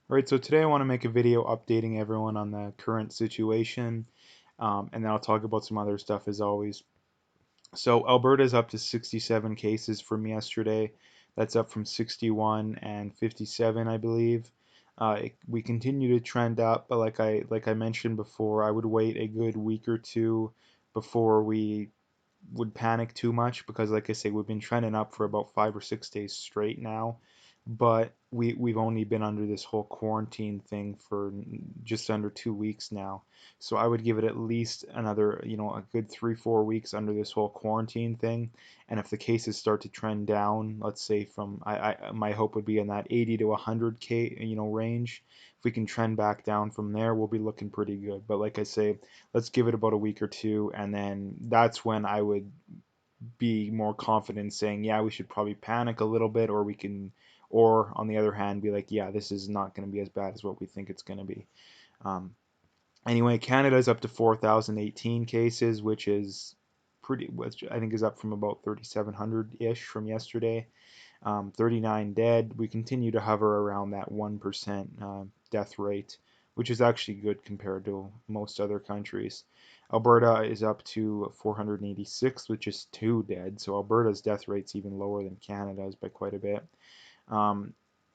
Alright, so today I want to make a video updating everyone on the current situation, and then I'll talk about some other stuff as always. So Alberta is up to 67 cases from yesterday. That's up from 61 and 57, I believe. We continue to trend up, but like I mentioned before, I would wait a good week or two before we would panic too much because, like I say, we've been trending up for about 5 or 6 days straight now, but we've only been under this whole quarantine thing for just under 2 weeks now. So I would give it at least another, a good 3 4 weeks under this whole quarantine thing. And if the cases start to trend down, let's say from my hope would be in that 80 to 100K range. If we can trend back down from there, we'll be looking pretty good. But like I say, let's give it about a week or two, and then that's when I would be more confident saying, yeah, we should probably panic a little bit, or we can, or on the other hand, be like, yeah, this is not going to be as bad as what we think it's going to be. Um, anyway, Canada is up to 4,018 cases, which is which I think is up from about 3,700 ish from yesterday. 39 dead. We continue to hover around that 1% death rate, which is actually good compared to most other countries. Alberta is up to 486, which is 2 dead. So Alberta's death rate's even lower than Canada's by quite a bit. Um,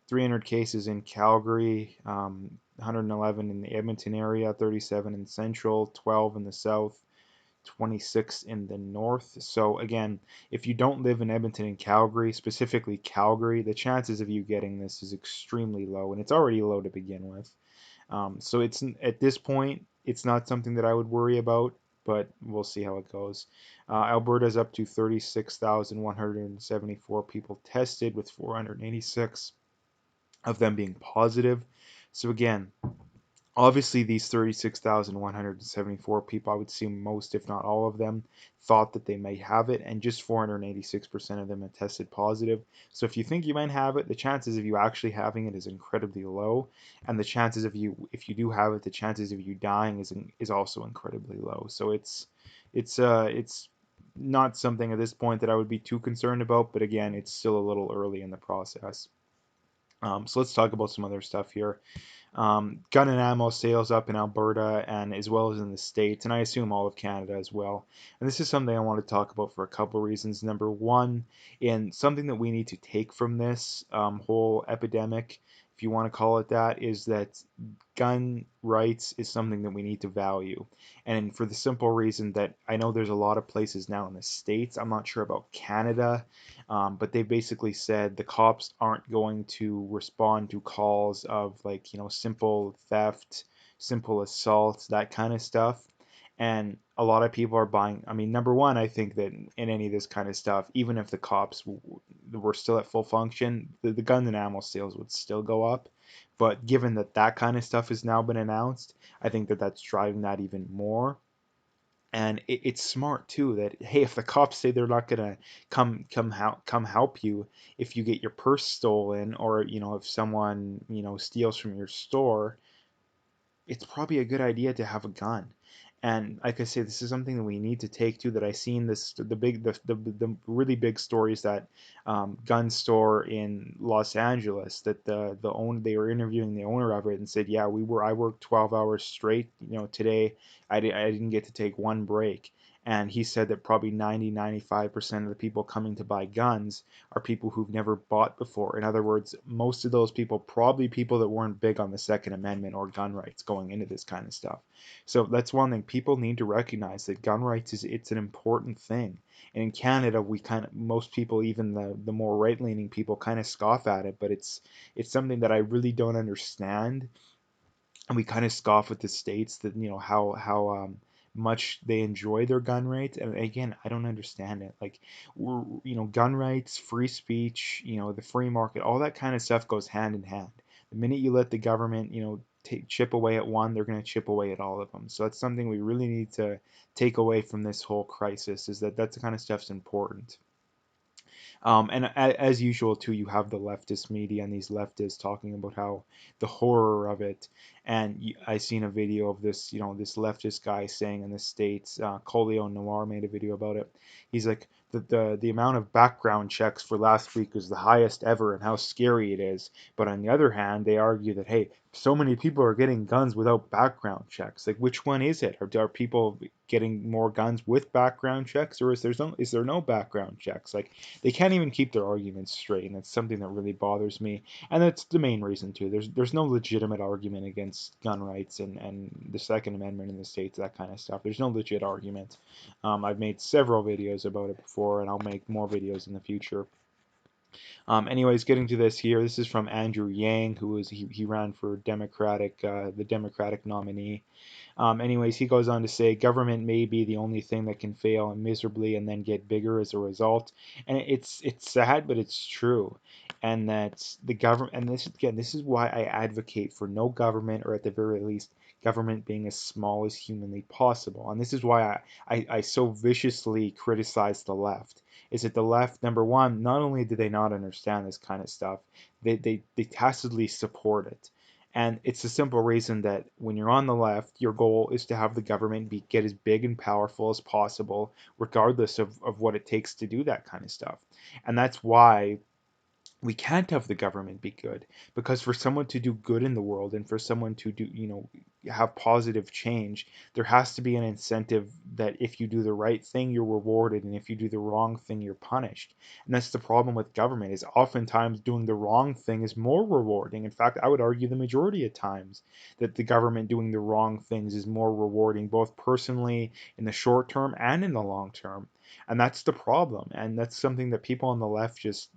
300 cases in Calgary, 111 in the Edmonton area, 37 in Central, 12 in the South, 26 in the north. So again, if you don't live in Edmonton and Calgary, specifically Calgary, the chances of you getting this is extremely low, and it's already low to begin with. So it's at this point, it's not something that I would worry about, but we'll see how it goes. Alberta's up to 36,174 people tested, with 486 of them being positive. So again, obviously, these 36,174 people, I would assume most, if not all of them, thought that they might have it, and just 486% of them had tested positive. So if you think you might have it, the chances of you actually having it is incredibly low, and the chances of you, if you do have it, the chances of you dying is also incredibly low. So it's not something at this point that I would be too concerned about, but again, it's still a little early in the process. So let's talk about some other stuff here. Gun and ammo sales up in Alberta and as well as in the States, and I assume all of Canada as well. And this is something I want to talk about for a couple of reasons. Number one, and something that we need to take from this whole epidemic, if you want to call it that, is that gun rights is something that we need to value. And for the simple reason that I know there's a lot of places now in the States, I'm not sure about Canada, but they basically said the cops aren't going to respond to calls of, like, simple theft, simple assault, that kind of stuff. And a lot of people are buying. I mean, number one, I think that in any of this kind of stuff, even if the cops were still at full function, the gun and ammo sales would still go up. But given that that kind of stuff has now been announced, I think that that's driving that even more. And it's smart too that, hey, if the cops say they're not gonna come help you if you get your purse stolen, or if someone steals from your store, it's probably a good idea to have a gun. And like I say, this is something that we need to take too. That I seen this the really big stories that gun store in Los Angeles, that they were interviewing the owner of it and said, yeah, I worked 12 hours straight. Today I didn't get to take one break. And he said that probably 90-95% of the people coming to buy guns are people who've never bought before. In other words, most of those people, probably people that weren't big on the Second Amendment or gun rights going into this kind of stuff. So that's one thing. People need to recognize that gun rights it's an important thing. And in Canada, we kind of, most people, even the more right-leaning people, kind of scoff at it, but it's something that I really don't understand. And we kind of scoff at the states that, how much they enjoy their gun rights. And again, I don't understand it. Like, gun rights, free speech, the free market, all that kind of stuff goes hand in hand. The minute you let the government, chip away at one, they're going to chip away at all of them. So that's something we really need to take away from this whole crisis, is that that's the kind of stuff's important. And as usual, too, you have the leftist media and these leftists talking about how the horror of it. And I seen a video of this, this leftist guy saying in the States, Colio Noir made a video about it. He's like, the amount of background checks for last week was the highest ever and how scary it is. But on the other hand, they argue that, hey, so many people are getting guns without background checks. Like, which one is it? Are people getting more guns with background checks, or is there no background checks? Like, they can't even keep their arguments straight, and that's something that really bothers me. And that's the main reason too. There's no legitimate argument against gun rights and the Second Amendment in the States, that kind of stuff. There's no legit argument. I've made several videos about it before, and I'll make more videos in the future. Anyways, getting to this here, this is from Andrew Yang, he ran for the Democratic nominee. Anyways, he goes on to say government may be the only thing that can fail miserably and then get bigger as a result. And it's sad, but it's true. And that the government, and this is why I advocate for no government, or at the very least, government being as small as humanly possible. And this is why I so viciously criticize the left. Is that the left, number one, not only do they not understand this kind of stuff, they tacitly support it. And it's the simple reason that when you're on the left, your goal is to have the government get as big and powerful as possible, regardless of what it takes to do that kind of stuff. And that's why we can't have the government be good, because for someone to do good in the world and for someone to do, have positive change, there has to be an incentive that if you do the right thing, you're rewarded, and if you do the wrong thing, you're punished. And that's the problem with government, is oftentimes doing the wrong thing is more rewarding. In fact, I would argue the majority of times that the government doing the wrong things is more rewarding, both personally in the short term and in the long term. And that's the problem. And that's something that people on the left just,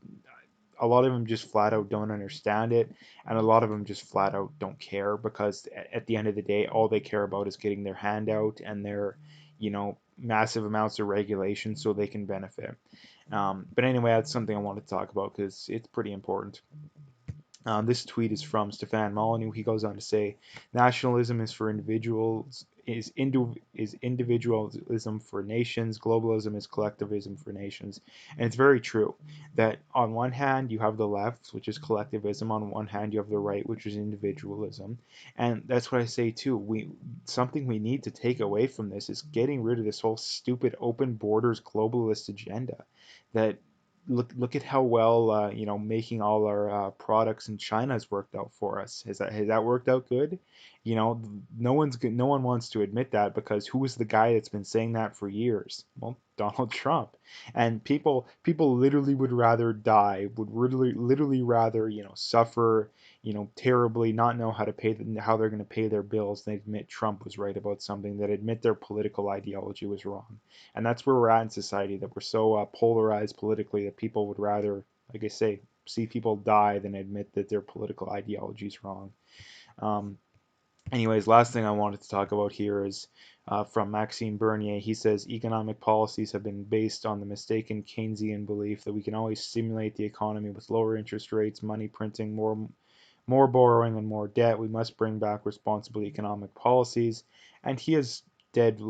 a lot of them just flat out don't understand it, and a lot of them just flat out don't care, because at the end of the day, all they care about is getting their hand out and their, massive amounts of regulation so they can benefit. But anyway, that's something I want to talk about because it's pretty important. This tweet is from Stefan Molyneux. He goes on to say, "Nationalism is for individuals, is individualism for nations. Globalism is collectivism for nations." And it's very true that on one hand you have the left, which is collectivism. On one hand you have the right, which is individualism. And that's what I say too. Something we need to take away from this is getting rid of this whole stupid open borders globalist agenda. That look at how well making all our products in China has worked out for us. Has that worked out good? No one wants to admit that, because who was the guy that's been saying that for years? Well, Donald Trump. And people literally would rather die, would literally rather suffer terribly, not know how they're going to pay their bills, than admit Trump was right about something, that admit their political ideology was wrong. And that's where we're at in society, that we're so polarized politically that people would rather, like I say, see people die than admit that their political ideology is wrong. Um, Anyways, last thing I wanted to talk about here is from Maxime Bernier. He says economic policies have been based on the mistaken Keynesian belief that we can always stimulate the economy with lower interest rates, money printing, more borrowing, and more debt. We must bring back responsible economic policies. And he is dead,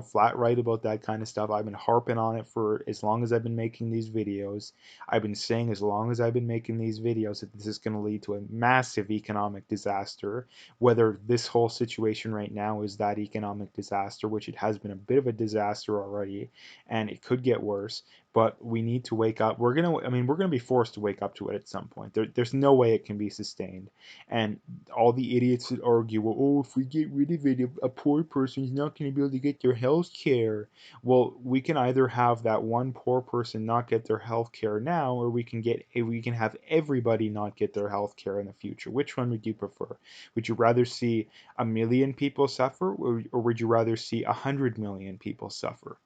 flat right about that kind of stuff. I've been harping on it for as long as I've been making these videos. I've been saying as long as I've been making these videos that this is going to lead to a massive economic disaster. Whether this whole situation right now is that economic disaster, which it has been a bit of a disaster already, and it could get worse. But we need to wake up. We're gonna be forced to wake up to it at some point. There's no way it can be sustained. And all the idiots that argue, well, oh, if we get rid of it, a poor person is not going to be able to get their health care. Well, we can either have that one poor person not get their health care now, or we can have everybody not get their health care in the future. Which one would you prefer? Would you rather see 1 million people suffer, or would you rather see 100 million people suffer?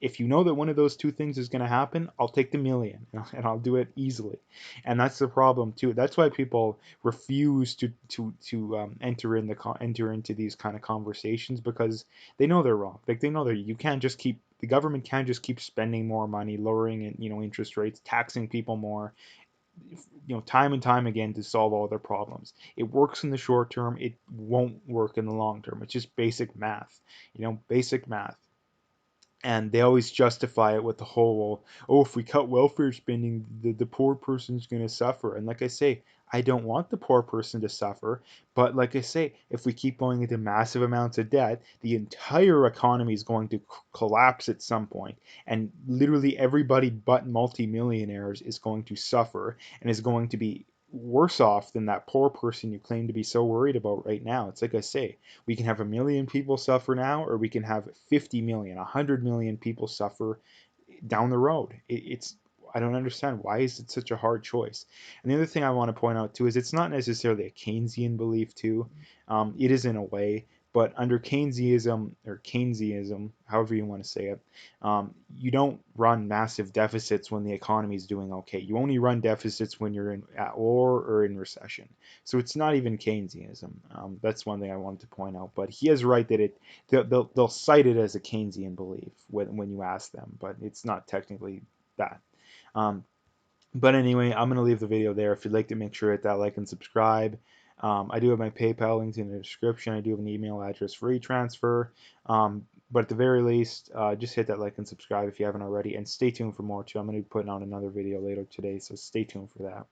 If you know that one of those two things is going to happen, I'll take the million and I'll do it easily. And that's the problem too. That's why people refuse to enter into these kind of conversations, because they know they're wrong. Like, they know that the government can't just keep spending more money, lowering interest rates, taxing people more, time and time again to solve all their problems. It works in the short term. It won't work in the long term. It's just basic math. Basic math. And they always justify it with the whole, oh, if we cut welfare spending, the poor person's going to suffer. And like I say, I don't want the poor person to suffer, but like I say, if we keep going into massive amounts of debt, the entire economy is going to collapse at some point, and literally everybody but multimillionaires is going to suffer and is going to be worse off than that poor person you claim to be so worried about right now. It's like I say, we can have 1 million people suffer now, or we can have 50 million, 100 million people suffer down the road. It's I don't understand, why is it such a hard choice. And the other thing I want to point out too is it's not necessarily a Keynesian belief too. It is in a way, but under Keynesianism, however you want to say it, you don't run massive deficits when the economy is doing okay. You only run deficits when you're at war or in recession. So it's not even Keynesianism. That's one thing I wanted to point out. But he is right that they'll cite it as a Keynesian belief when you ask them, but it's not technically that. Um, but anyway, I'm going to leave the video there. If you'd like to, make sure to hit that like and subscribe. I do have my PayPal links in the description. I do have an email address for e-transfer. But at the very least, just hit that like and subscribe if you haven't already. And stay tuned for more too. I'm going to be putting out another video later today, so stay tuned for that.